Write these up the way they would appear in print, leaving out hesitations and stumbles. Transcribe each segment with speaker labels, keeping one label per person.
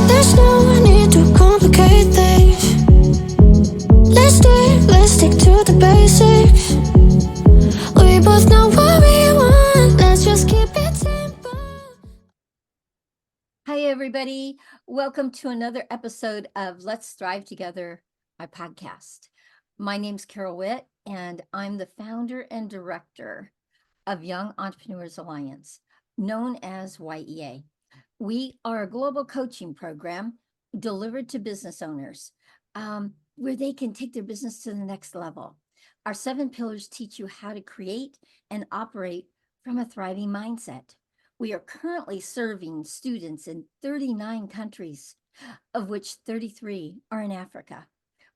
Speaker 1: There's no need to complicate things. Let's stick to the basics. We both know what we want. Let's just keep it simple.
Speaker 2: Hi, everybody. Welcome to another episode of Let's Thrive Together, my podcast. My name's Carol Witt, and I'm the founder and director of Young Entrepreneurs Alliance, known as Y.E.A. We are a global coaching program delivered to business owners where they can take their business to the next level. Our 7 pillars teach you how to create and operate from a thriving mindset. We are currently serving students in 39 countries, of which 33 are in Africa.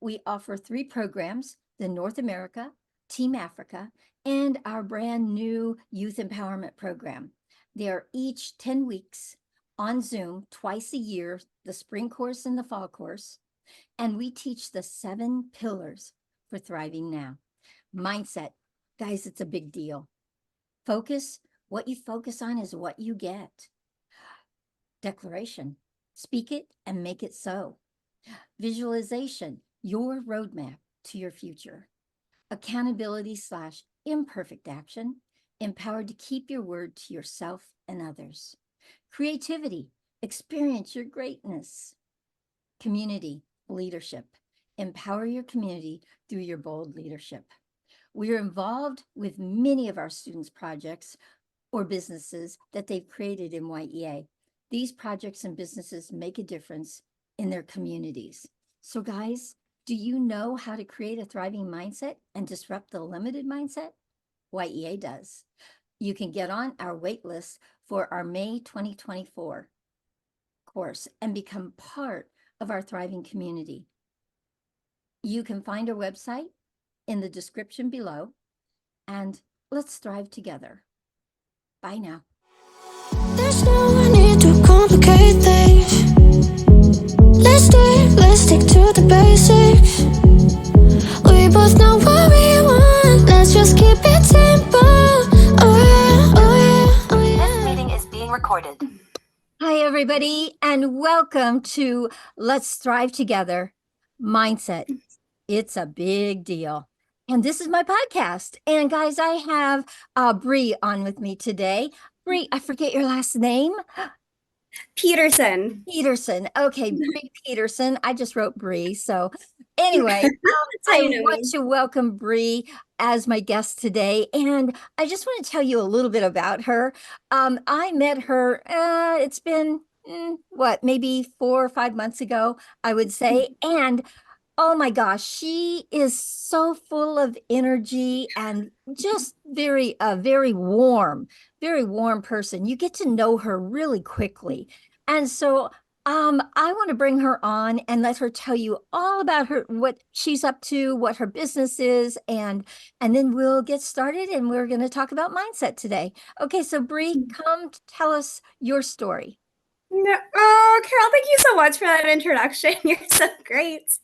Speaker 2: We offer 3 programs, the North America, Team Africa, and our brand new Youth Empowerment Program. They are each 10 weeks on Zoom twice a year, the spring course and the fall course. And we teach the 7 pillars for thriving now. Mindset, guys, it's a big deal. Focus, what you focus on is what you get. Declaration, speak it and make it so. Visualization, your roadmap to your future. Accountability / imperfect action, empowered to keep your word to yourself and others. Creativity, experience your greatness. Community, leadership, empower your community through your bold leadership. We are involved with many of our students' projects or businesses that they've created in Y.E.A. These projects and businesses make a difference in their communities. So guys, do you know how to create a thriving mindset and disrupt the limited mindset? Y.E.A. does. You can get on our wait list for our May 2024 course and become part of our thriving community. You can find our website in the description below, and let's thrive together. Bye now.
Speaker 1: There's no need to complicate things. Let's stick to the basics. We both know what we want. Let's just keep it simple. Oh yeah, oh yeah, oh yeah.
Speaker 3: This meeting is being recorded.
Speaker 2: Hi, everybody, and welcome to Let's Thrive Together Mindset. It's a big deal. And this is my podcast. And guys, I have Bree on with me today. Bree, I forget your last name.
Speaker 4: Peterson.
Speaker 2: Peterson. Okay, Bree Peterson. I just wrote Bree. So anyway,
Speaker 4: That's how
Speaker 2: I
Speaker 4: you know
Speaker 2: want
Speaker 4: me.
Speaker 2: to welcome Bree as my guest today. And I just want to tell you a little bit about her. I met her, it's been maybe 4 or 5 months ago, I would say. And oh my gosh, she is so full of energy and just very warm, very warm person. You get to know her really quickly. And so I want to bring her on and let her tell you all about her, what she's up to, what her business is, and then we'll get started and we're going to talk about mindset today. Okay, so Bree, come tell us your story.
Speaker 4: Oh, Carol, thank you so much for that introduction. You're so great.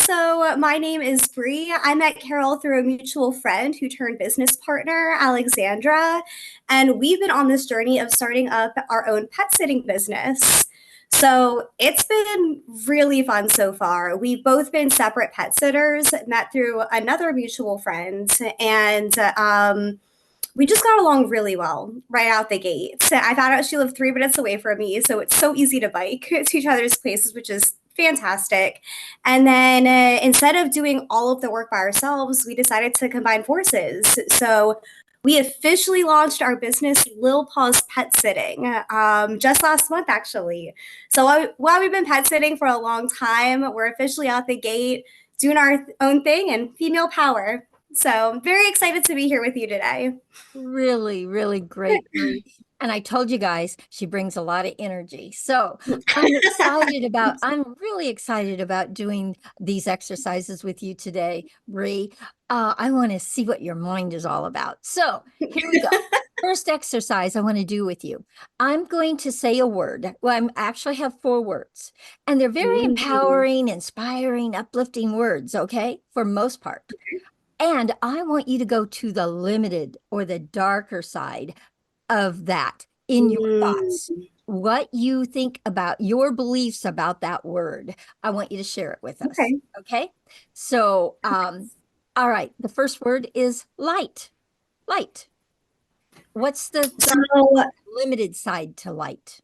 Speaker 4: So my name is Bree. I met Carol through a mutual friend who turned business partner, Alexandra, and we've been on this journey of starting up our own pet sitting business. So it's been really fun so far. We've both been separate pet sitters, met through another mutual friend, and we just got along really well right out the gate. So I found out she lived 3 minutes away from me, so it's so easy to bike to each other's places, which is fantastic. And then instead of doing all of the work by ourselves, we decided to combine forces. So we officially launched our business, Lil Paws Pet Sitting, just last month, actually. So while we've been pet sitting for a long time, we're officially out the gate doing our own thing and female power. So very excited to be here with you today.
Speaker 2: Really great, Bree. And I told you guys, she brings a lot of energy. So I'm really excited about doing these exercises with you today, Bree. I want to see what your mind is all about. So here we go. First exercise I want to do with you. I'm going to say a word. Well, I actually have 4 words, and they're very empowering, inspiring, uplifting words, okay? For most part. And I want you to go to the limited or the darker side of that in your thoughts. what you think about your beliefs about that word. I want you to share it with us.
Speaker 4: Okay.
Speaker 2: Okay. So, all right. The first word is light. Light. What's the
Speaker 4: So
Speaker 2: limited side to light?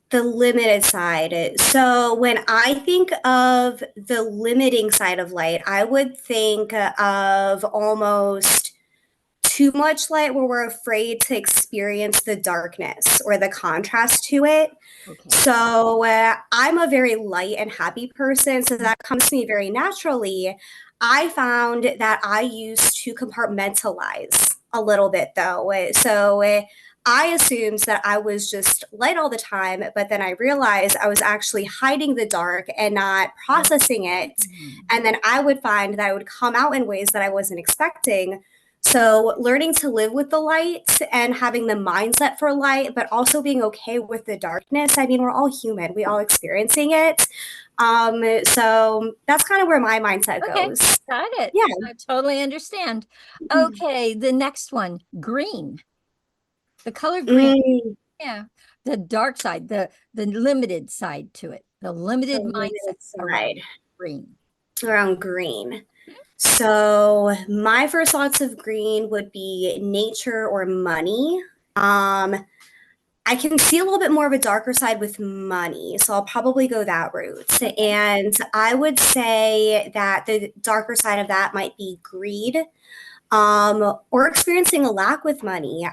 Speaker 4: the limited side. So when I think of the limiting side of light, I would think of almost too much light where we're afraid to experience the darkness or the contrast to it.
Speaker 2: Okay.
Speaker 4: So I'm a very light and happy person, so that comes to me very naturally. I found that I used to compartmentalize a little bit though. I assumed that I was just light all the time, but then I realized I was actually hiding the dark and not processing it. And then I would find that I would come out in ways that I wasn't expecting. So, learning to live with the light and having the mindset for light, but also being okay with the darkness. I mean, we're all human, we all experiencing it. So that's kind of where my mindset
Speaker 2: Okay,
Speaker 4: goes.
Speaker 2: got it.
Speaker 4: Yeah.
Speaker 2: I totally understand. Okay, the next one, green. The color green.
Speaker 4: Mm,
Speaker 2: Yeah. The dark side, the limited side to it. The
Speaker 4: the
Speaker 2: limited mindset
Speaker 4: limited
Speaker 2: around
Speaker 4: side
Speaker 2: green.
Speaker 4: around green. So my first thoughts of green would be nature or money. I can see a little bit more of a darker side with money, so I'll probably go that route. And I would say that the darker side of that might be greed, or experiencing a lack with money.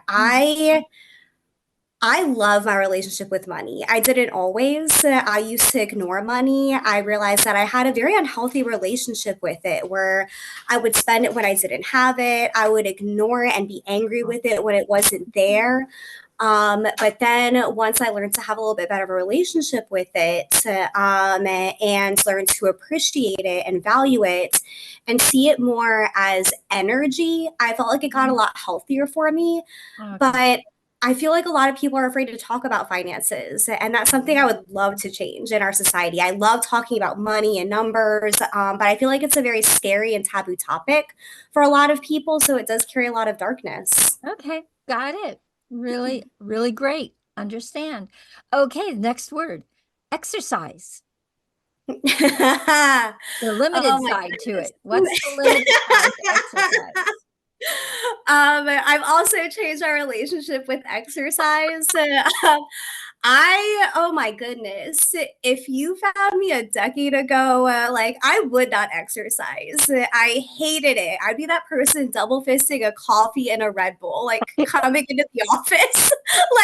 Speaker 4: I love my relationship with money. I didn't always. I used to ignore money. I realized that I had a very unhealthy relationship with it where I would spend it when I didn't have it. I would ignore it and be angry with it when it wasn't there. But then once I learned to have a little bit better of a relationship with it, and learn to appreciate it and value it and see it more as energy, I felt like it got a lot healthier for me.
Speaker 2: Okay.
Speaker 4: But I feel like a lot of people are afraid to talk about finances, and that's something I would love to change in our society. I love talking about money and numbers, but I feel like it's a very scary and taboo topic for a lot of people, so it does carry a lot of darkness.
Speaker 2: Okay, got it. Really, really great. Understand. Okay, next word, exercise. The limited
Speaker 4: Oh my
Speaker 2: side to
Speaker 4: goodness.
Speaker 2: it. What's the limited side to exercise?
Speaker 4: I've also changed my relationship with exercise. Oh my goodness. If you found me a decade ago, like I would not exercise. I hated it. I'd be that person double fisting a coffee and a Red Bull, like coming into the office.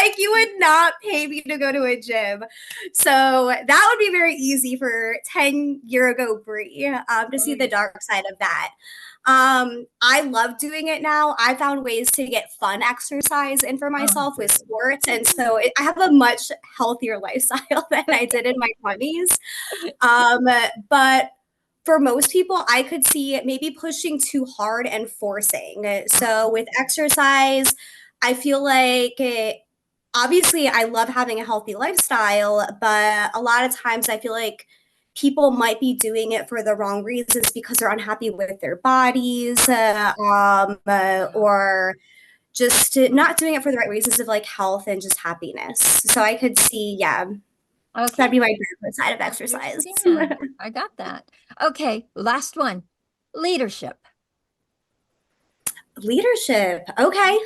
Speaker 4: Like you would not pay me to go to a gym. So that would be very easy for 10-year ago Bree, to see the dark side of that. I love doing it now. I found ways to get fun exercise in for myself with sports. And so I have a much healthier lifestyle than I did in my 20s. But for most people, I could see it maybe pushing too hard and forcing. So with exercise, I feel like obviously I love having a healthy lifestyle, but a lot of times I feel like people might be doing it for the wrong reasons because they're unhappy with their bodies, or just not doing it for the right reasons of like health and just happiness. So I could see, yeah,
Speaker 2: Okay.
Speaker 4: that'd be my favorite side of exercise.
Speaker 2: I got that. Okay, last one, leadership.
Speaker 4: Leadership. Okay.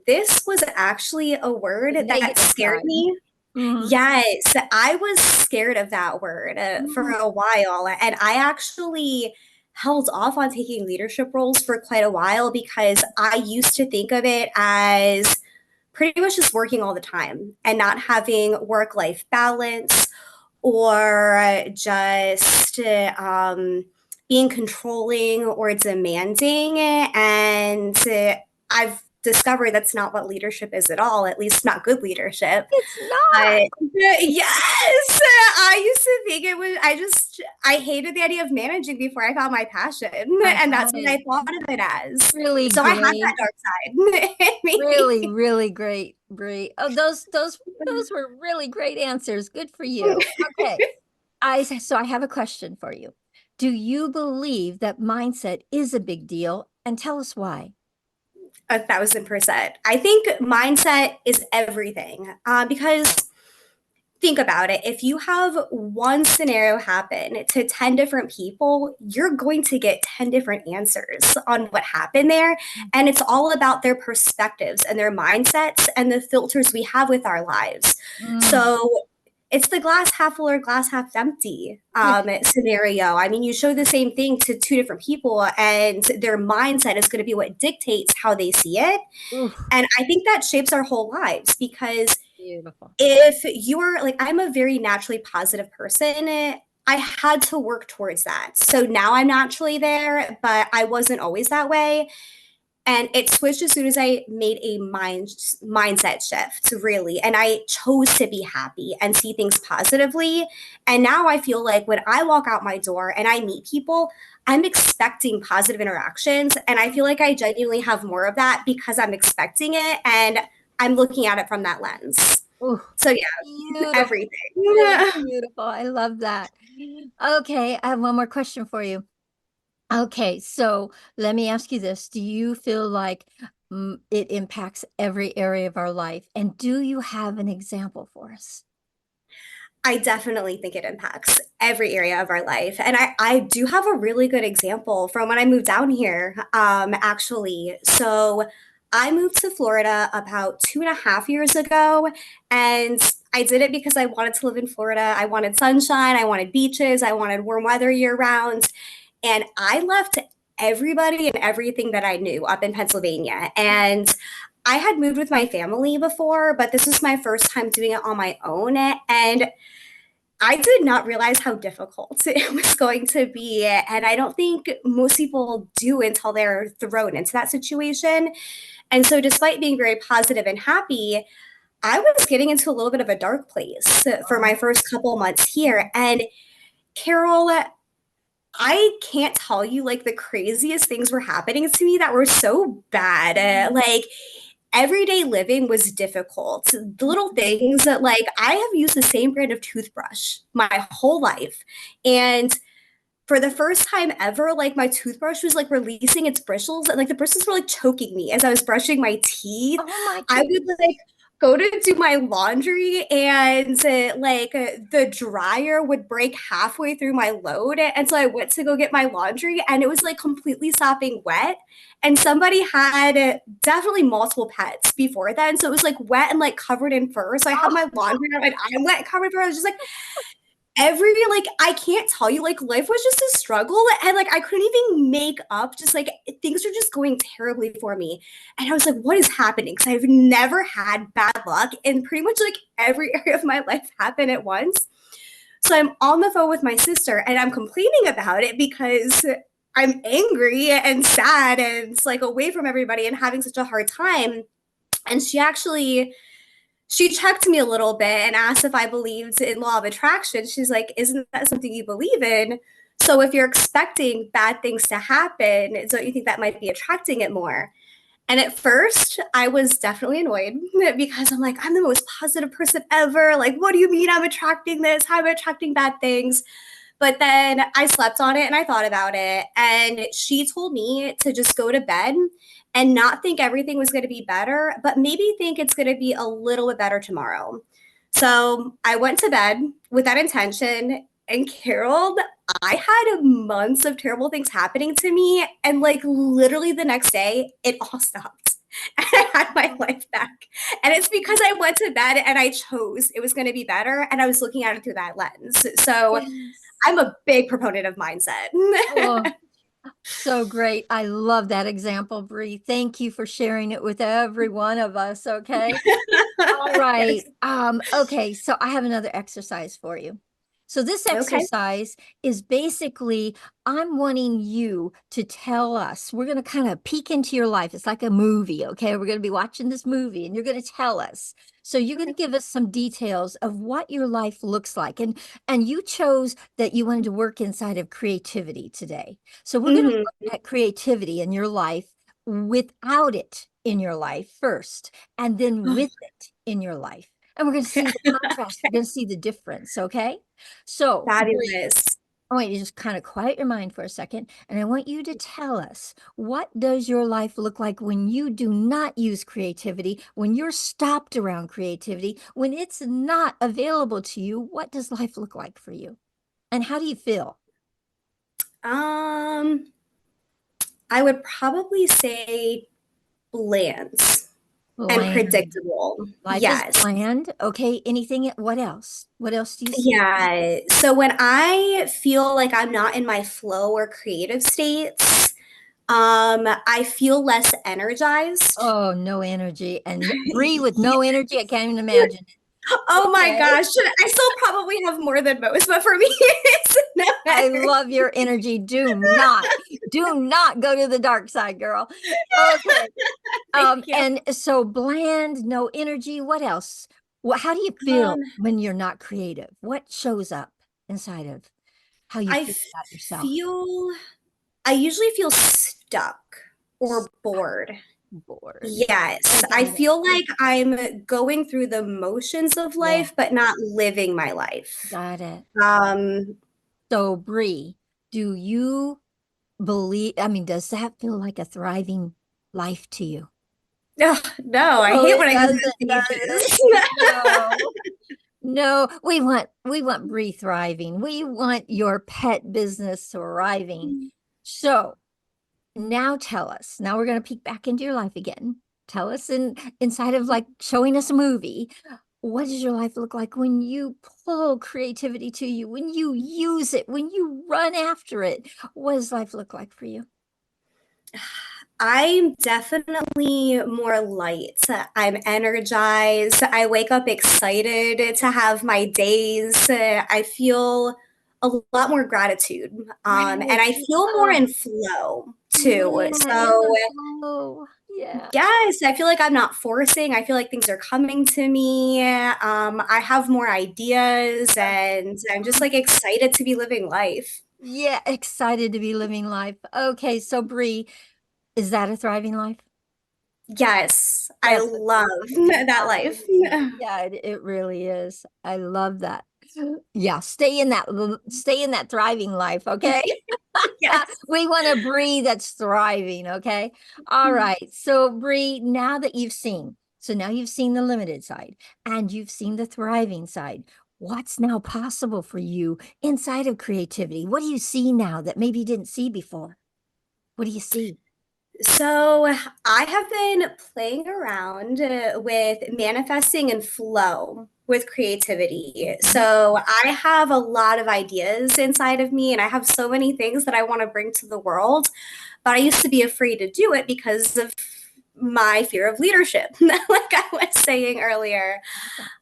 Speaker 4: This was actually a word that scared me. Yes, I was scared of that word for a while, and I actually held off on taking leadership roles for quite a while because I used to think of it as pretty much just working all the time and not having work-life balance or just being controlling or demanding. And I've discovered that's not what leadership is at all, at least not good leadership.
Speaker 2: It's not.
Speaker 4: Yes, I used to think it was, I hated the idea of managing before I found my passion. And that's what I thought of it as.
Speaker 2: Really
Speaker 4: So I had
Speaker 2: great.
Speaker 4: that dark side in me.
Speaker 2: Really, really great, Bree. Oh, those were really great answers. Good for you. Okay. So I have a question for you. Do you believe that mindset is a big deal? And tell us why.
Speaker 4: 1,000%. I think mindset is everything because think about it. If you have one scenario happen to 10 different people, you're going to get 10 different answers on what happened there. And it's all about their perspectives and their mindsets and the filters we have with our lives.
Speaker 2: Mm.
Speaker 4: So it's the glass half full or glass half empty
Speaker 2: Yeah.
Speaker 4: scenario. I mean, you show the same thing to two different people, and their mindset is going to be what dictates how they see it.
Speaker 2: Ooh,
Speaker 4: And I think that shapes our whole lives because
Speaker 2: beautiful.
Speaker 4: if you're like, I'm a very naturally positive person. I had to work towards that. So now I'm naturally there, but I wasn't always that way. And it switched as soon as I made a mindset shift, really. And I chose to be happy and see things positively. And now I feel like when I walk out my door and I meet people, I'm expecting positive interactions. And I feel like I genuinely have more of that because I'm expecting it and I'm looking at it from that lens.
Speaker 2: Ooh,
Speaker 4: So yeah,
Speaker 2: beautiful.
Speaker 4: everything.
Speaker 2: Oh, beautiful. I love that. Okay, I have one more question for you. Okay, so let me ask you this. Do you feel like it impacts every area of our life? And do you have an example for us?
Speaker 4: I definitely think it impacts every area of our life. And I do have a really good example from when I moved down here, actually. So I moved to Florida about 2.5 years ago. And I did it because I wanted to live in Florida. I wanted sunshine, I wanted beaches, I wanted warm weather year round. And I left everybody and everything that I knew up in Pennsylvania. And I had moved with my family before, but this was my first time doing it on my own. And I did not realize how difficult it was going to be. And I don't think most people do until they're thrown into that situation. And so, despite being very positive and happy, I was getting into a little bit of a dark place for my first couple months here. And Carol, I can't tell you like the craziest things were happening to me that were so bad. Like everyday living was difficult. The little things that like I have used the same brand of toothbrush my whole life. And for the first time ever, like my toothbrush was like releasing its bristles and like the bristles were like choking me as I was brushing my teeth.
Speaker 2: Oh my
Speaker 4: I
Speaker 2: goodness.
Speaker 4: would like go to do my laundry and the dryer would break halfway through my load. And so I went to go get my laundry and it was like completely sopping wet. And somebody had definitely multiple pets before then. So it was like wet and like covered in fur. So I had my laundry and I'm wet covered in fur. I was just like, like I can't tell you, like life was just a struggle and like I couldn't even make up, just like things were just going terribly for me. And I was like, what is happening? Because I've never had bad luck and pretty much like every area of my life happened at once. So I'm on the phone with my sister and I'm complaining about it because I'm angry and sad and it's like away from everybody and having such a hard time. And she checked me a little bit and asked if I believed in law of attraction. She's like, isn't that something you believe in? So if you're expecting bad things to happen, don't you think that might be attracting it more? And at first, I was definitely annoyed because I'm like, I'm the most positive person ever. Like, what do you mean I'm attracting this? How am I attracting bad things? But then I slept on it and I thought about it. And she told me to just go to bed and not think everything was going to be better, but maybe think it's going to be a little bit better tomorrow. So I went to bed with that intention. And Carol, I had months of terrible things happening to me. And like literally the next day, it all stopped. And I had my life back. And it's because I went to bed and I chose it was going to be better. And I was looking at it through that lens. So
Speaker 2: Yes.
Speaker 4: I'm a big proponent of mindset.
Speaker 2: Oh, so great. I love that example, Bree. Thank you for sharing it with every one of us. Okay. All
Speaker 4: Yes.
Speaker 2: right. Okay, so I have another exercise for you. So this
Speaker 4: Okay.
Speaker 2: exercise is basically, I'm wanting you to tell us, we're going to kind of peek into your life. It's like a movie, okay? We're going to be watching this movie and you're going to tell us. So you're going to give us some details of what your life looks like. And you chose that you wanted to work inside of creativity today. So we're going to
Speaker 4: Mhm.
Speaker 2: look at creativity in your life without it in your life first, and then with it in your life. And we're going to see the contrast. We're going to see the difference. Okay. So, Bree,
Speaker 4: Fabulous.
Speaker 2: I want you to just kind of quiet your mind for a second, and I want you to tell us, what does your life look like when you do not use creativity, when you're stopped around creativity, when it's not available to you? What does life look like for you? And how do you feel?
Speaker 4: Um, I would probably say bland and
Speaker 2: Bland.
Speaker 4: predictable.
Speaker 2: Life is
Speaker 4: Yes.
Speaker 2: bland. Okay. Anything? What else? What else do you see?
Speaker 4: Yeah. So when I feel like I'm not in my flow or creative states, I feel less energized.
Speaker 2: Oh, no energy. And Bree with no energy. I can't even imagine it.
Speaker 4: Oh my
Speaker 2: Okay.
Speaker 4: gosh. I still probably have more than most, but for me, it's no
Speaker 2: I
Speaker 4: energy.
Speaker 2: love your energy. Do not go to the dark side, girl. Okay.
Speaker 4: Thank you.
Speaker 2: And so bland, no energy. What else? How do you feel
Speaker 4: Um,
Speaker 2: when you're not creative? What shows up inside of how you
Speaker 4: I
Speaker 2: feel about yourself?
Speaker 4: feel, I usually feel stuck or bored.
Speaker 2: Bored. I
Speaker 4: Yes, I
Speaker 2: got it.
Speaker 4: feel like I'm going through the motions of
Speaker 2: Yeah,
Speaker 4: life, but not living my life.
Speaker 2: got it.
Speaker 4: Um,
Speaker 2: So, Bree, do you believe, I mean, does that feel like a thriving life to you?
Speaker 4: ugh, no, I
Speaker 2: Oh,
Speaker 4: hate
Speaker 2: it
Speaker 4: when I go through
Speaker 2: doesn't,
Speaker 4: the
Speaker 2: does it?
Speaker 4: stages.
Speaker 2: No. No, we want Bree thriving. We want your pet business thriving. So now tell us. Now we're going to peek back into your life again. Tell us inside of like showing us a movie. What does your life look like when you pull creativity to you, when you use it, when you run after it? What does life look like for you?
Speaker 4: I'm definitely more light. I'm energized. I wake up excited to have my days. I feel a lot more gratitude. And
Speaker 2: Right.
Speaker 4: I feel more
Speaker 2: Oh,
Speaker 4: in flow too.
Speaker 2: yeah, in
Speaker 4: So
Speaker 2: the flow. Yeah.
Speaker 4: yes, I feel like I'm not forcing. I feel like things are coming to me. I have more ideas and I'm just like excited to be living life.
Speaker 2: Yeah, excited to be living life. Okay, so Bree, is that a thriving life?
Speaker 4: Yes, I
Speaker 2: That's a
Speaker 4: love that life.
Speaker 2: yeah, it really is. I love that. Yeah, stay in that thriving life, okay?
Speaker 4: Yes.
Speaker 2: We want to breathe that's thriving, okay? All right. So Bree, now you've seen the limited side and you've seen the thriving side. What's now possible for you inside of creativity? What do you see now that maybe you didn't see before? What do you see?
Speaker 4: So I have been playing around with manifesting and flow with creativity.
Speaker 2: Mhm.
Speaker 4: So I have a lot of ideas inside of me, and I have so many things that I want to bring to the world. But I used to be afraid to do it because of my fear of leadership, like I was saying earlier.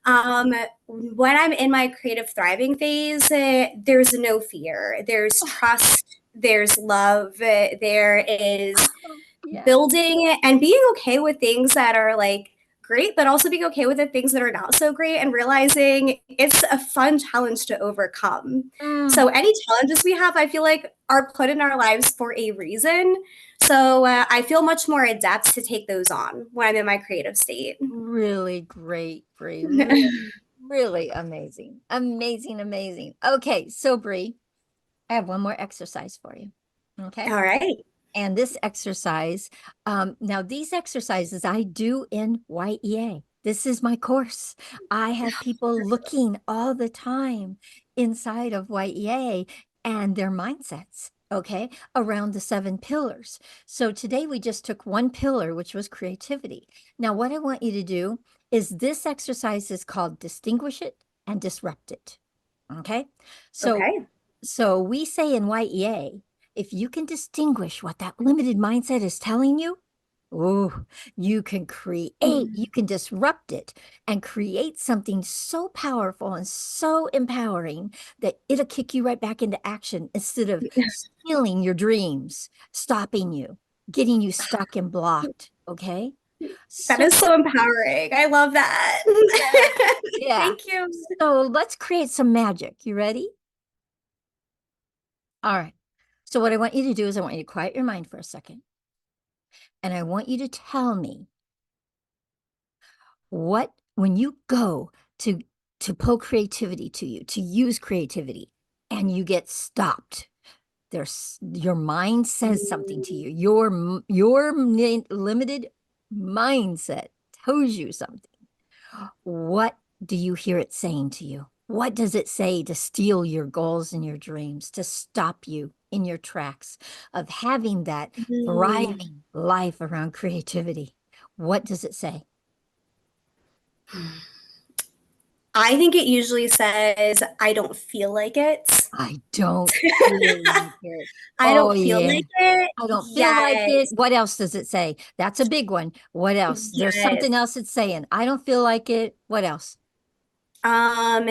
Speaker 4: Um, when I'm in my creative thriving phase, there's no fear. There's trust. There's love. There is
Speaker 2: Yeah.
Speaker 4: building and being okay with things that are like great, but also being okay with the things that are not so great and realizing it's a fun challenge to overcome.
Speaker 2: Mm,
Speaker 4: So, any challenges we have, I feel like, are put in our lives for a reason. So, I feel much more adept to take those on when I'm in my creative state.
Speaker 2: really great, Bree. Really, really amazing. Amazing, amazing. Okay, so Bree, I have one more exercise for you. Okay.
Speaker 4: All right.
Speaker 2: And this exercise, now these exercises I do in Y.E.A. This is my course. I have people looking all the time inside of Y.E.A. and their mindsets, okay, around the 7 pillars. So today we just took one pillar, which was creativity. Now, what I want you to do is this exercise is called distinguish it and disrupt it. Okay. So
Speaker 4: Okay.
Speaker 2: so we say in Y.E.A, if you can distinguish what that limited mindset is telling you, oh, you can create, you can disrupt it and create something so powerful and so empowering that it'll kick you right back into action instead of stealing your dreams, stopping you, getting you stuck and blocked. Okay.
Speaker 4: That
Speaker 2: So,
Speaker 4: is so empowering. I love that.
Speaker 2: yeah, yeah.
Speaker 4: Thank you.
Speaker 2: So let's create some magic. You ready? All right. So what I want you to do is I want you to quiet your mind for a second. And I want you to tell me when you go to pull creativity to you, to use creativity, and you get stopped. Your mind says something to you. Your limited mindset tells you something. What do you hear it saying to you? What does it say to steal your goals and your dreams, to stop you in your tracks of having that thriving life around creativity? What does it say?
Speaker 4: I think it usually says, I don't feel like it.
Speaker 2: I don't feel like it.
Speaker 4: I
Speaker 2: Oh,
Speaker 4: don't feel
Speaker 2: yeah.
Speaker 4: like it.
Speaker 2: I don't feel like it.
Speaker 4: Yes.
Speaker 2: What else does it say? That's a big one. What else? There's
Speaker 4: Yes.
Speaker 2: something else it's saying. I don't feel like it. What else?
Speaker 4: Um,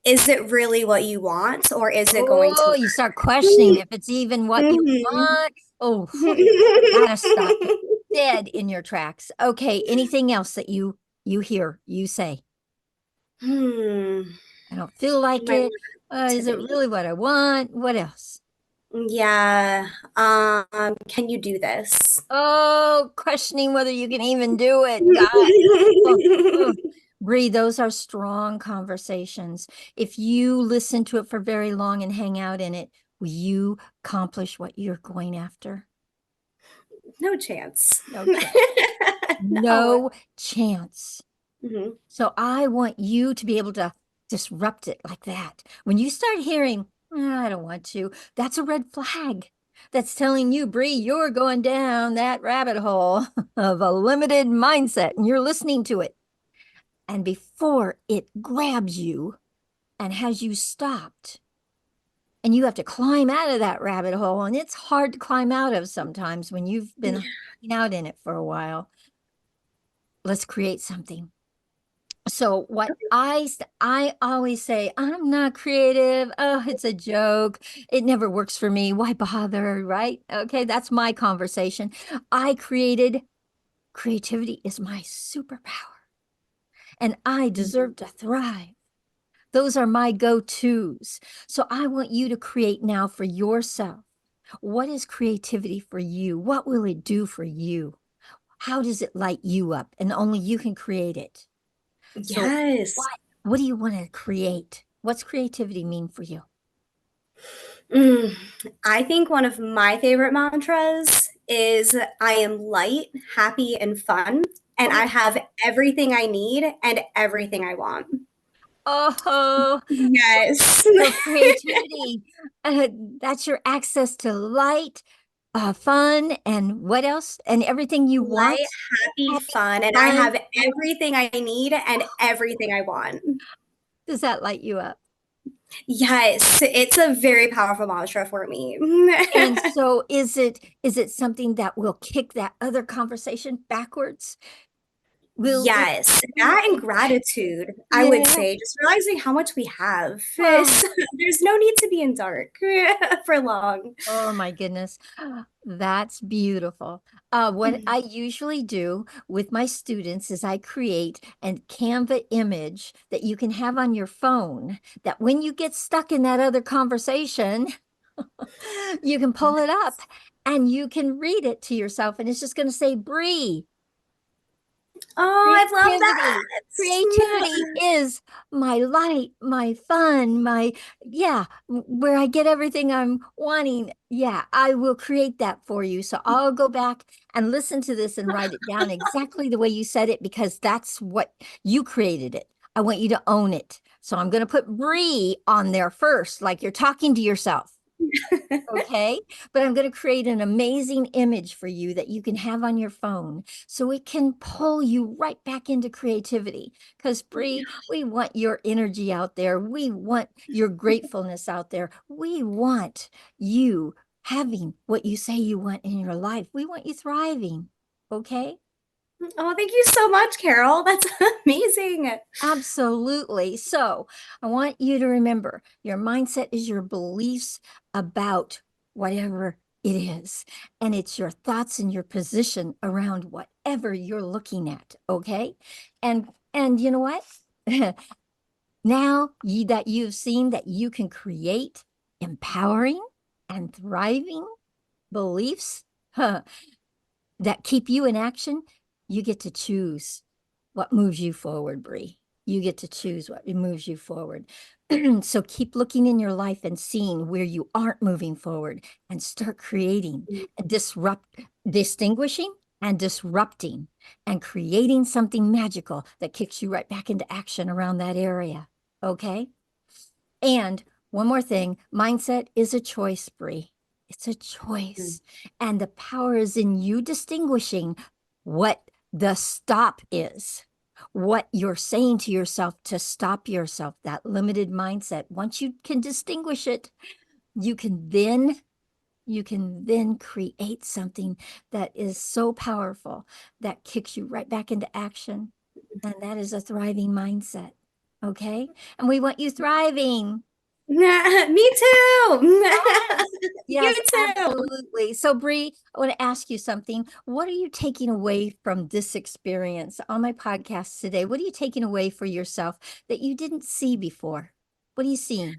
Speaker 4: is it really what you want, or is it going to
Speaker 2: Oh, you start questioning if it's even what you
Speaker 4: Mhm.
Speaker 2: want. Oh, gotta stop it dead in your tracks. Okay, anything else that you hear, you say?
Speaker 4: Hmm.
Speaker 2: I don't feel like
Speaker 4: My
Speaker 2: it. Is it
Speaker 4: activity.
Speaker 2: really what I want? What else?
Speaker 4: Yeah. Can you do this?
Speaker 2: Oh, questioning whether you can even do it. God. Oh, oh. Bree, those are strong conversations. If you listen to it for very long and hang out in it, will you accomplish what you're going after?
Speaker 4: No chance.
Speaker 2: No chance.
Speaker 4: No.
Speaker 2: No chance.
Speaker 4: Mhm.
Speaker 2: So I want you to be able to disrupt it like that. When you start hearing, I don't want to, that's a red flag. That's telling you, Bree, you're going down that rabbit hole of a limited mindset and you're listening to it. And before it grabs you and has you stopped, and you have to climb out of that rabbit hole, and it's hard to climb out of sometimes when you've been hanging out in it for a while. Let's create something. So what I always say, I'm not creative. Oh, it's a joke. It never works for me. Why bother, right? Okay, that's my conversation. I created creativity is my superpower, and I deserve to thrive. Those are my go-tos. So I want you to create now for yourself. What is creativity for you? What will it do for you? How does it light you up? And only you can create it. So
Speaker 4: Yes.
Speaker 2: what do you want to create? What's creativity mean for you?
Speaker 4: Mm, I think one of my favorite mantras is I am light, happy, and fun, and I
Speaker 2: Oh,
Speaker 4: have everything I need and everything I want.
Speaker 2: oh,
Speaker 4: Yes.
Speaker 2: so creativity, uh, that's your access to light, fun, and what else? And everything you
Speaker 4: Light,
Speaker 2: want.
Speaker 4: happy,
Speaker 2: Happy,
Speaker 4: fun, and I
Speaker 2: fun.
Speaker 4: have everything I need and everything I want.
Speaker 2: Does that light you up?
Speaker 4: Yes, it's a very powerful mantra for me.
Speaker 2: And so is it something that will kick that other conversation backwards? Will it?
Speaker 4: Yes, that and gratitude, I would
Speaker 2: Yeah.
Speaker 4: say, just realizing how much we have.
Speaker 2: Oh,
Speaker 4: There's no need to be in dark for long.
Speaker 2: oh my goodness. That's beautiful. What I usually do with my students is I create a Canva image that you can have on your phone that when you get stuck in that other conversation, you can pull it up and you can read it to yourself. And it's just going to say, Bree,
Speaker 4: Oh, I love
Speaker 2: creativity. Creativity
Speaker 4: that.
Speaker 2: is my light, my fun, yeah, where I get everything I'm wanting. Yeah, I will create that for you. So I'll go back and listen to this and write it down exactly the way you said it because that's what you created it. I want you to own it. So I'm going to put Bree on there first, like you're talking to yourself. Okay, but I'm going to create an amazing image for you that you can have on your phone so it can pull you right back into creativity. Because, Bree, we want your energy out there. We want your gratefulness out there. We want you having what you say you want in your life. We want you thriving. Okay.
Speaker 4: Oh, thank you so much, Carol. That's amazing.
Speaker 2: Absolutely. So I want you to remember your mindset is your beliefs about whatever it is. And it's your thoughts and your position around whatever you're looking at. Okay. And you know what? Now that you've seen that you can create empowering and thriving beliefs that keep you in action, you get to choose what moves you forward, Bree. You get to choose what moves you forward. So keep looking in your life and seeing where you aren't moving forward and start creating, distinguishing and disrupting and creating something magical that kicks you right back into action around that area. Okay? And one more thing, mindset is a choice, Bree. It's a choice. And the power is in you distinguishing what the stop is, what you're saying to yourself to stop yourself, that limited mindset. Once you can distinguish it, you can then create something that is so powerful that kicks you right back into action. And that is a thriving mindset. Okay? And we want you thriving.
Speaker 4: Me too.
Speaker 2: Yes,
Speaker 4: You too.
Speaker 2: absolutely. So, Bree, I want to ask you something. What are you taking away from this experience on my podcast today? What are you taking away for yourself that you didn't see before? What are you seeing?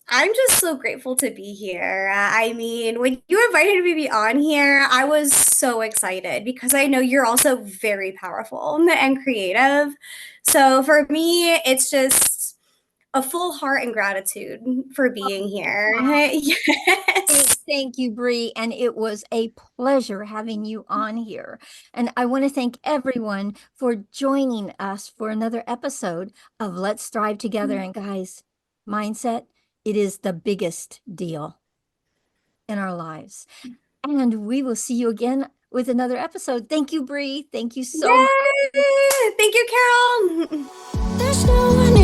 Speaker 4: I'm just so grateful to be here. I mean, when you invited me to be on here, I was so excited because I know you're also very powerful and creative. So for me, it's just a full heart and gratitude for being here. Yes.
Speaker 2: Thank you, Bree. And it was a pleasure having you on here. And I want to thank everyone for joining us for another episode of Let's Thrive Together. And guys, mindset, it is the biggest deal in our lives. And we will see you again with another episode. Thank you, Bree. Thank you so much.
Speaker 4: Yay! Thank you, Carol.
Speaker 1: There's no one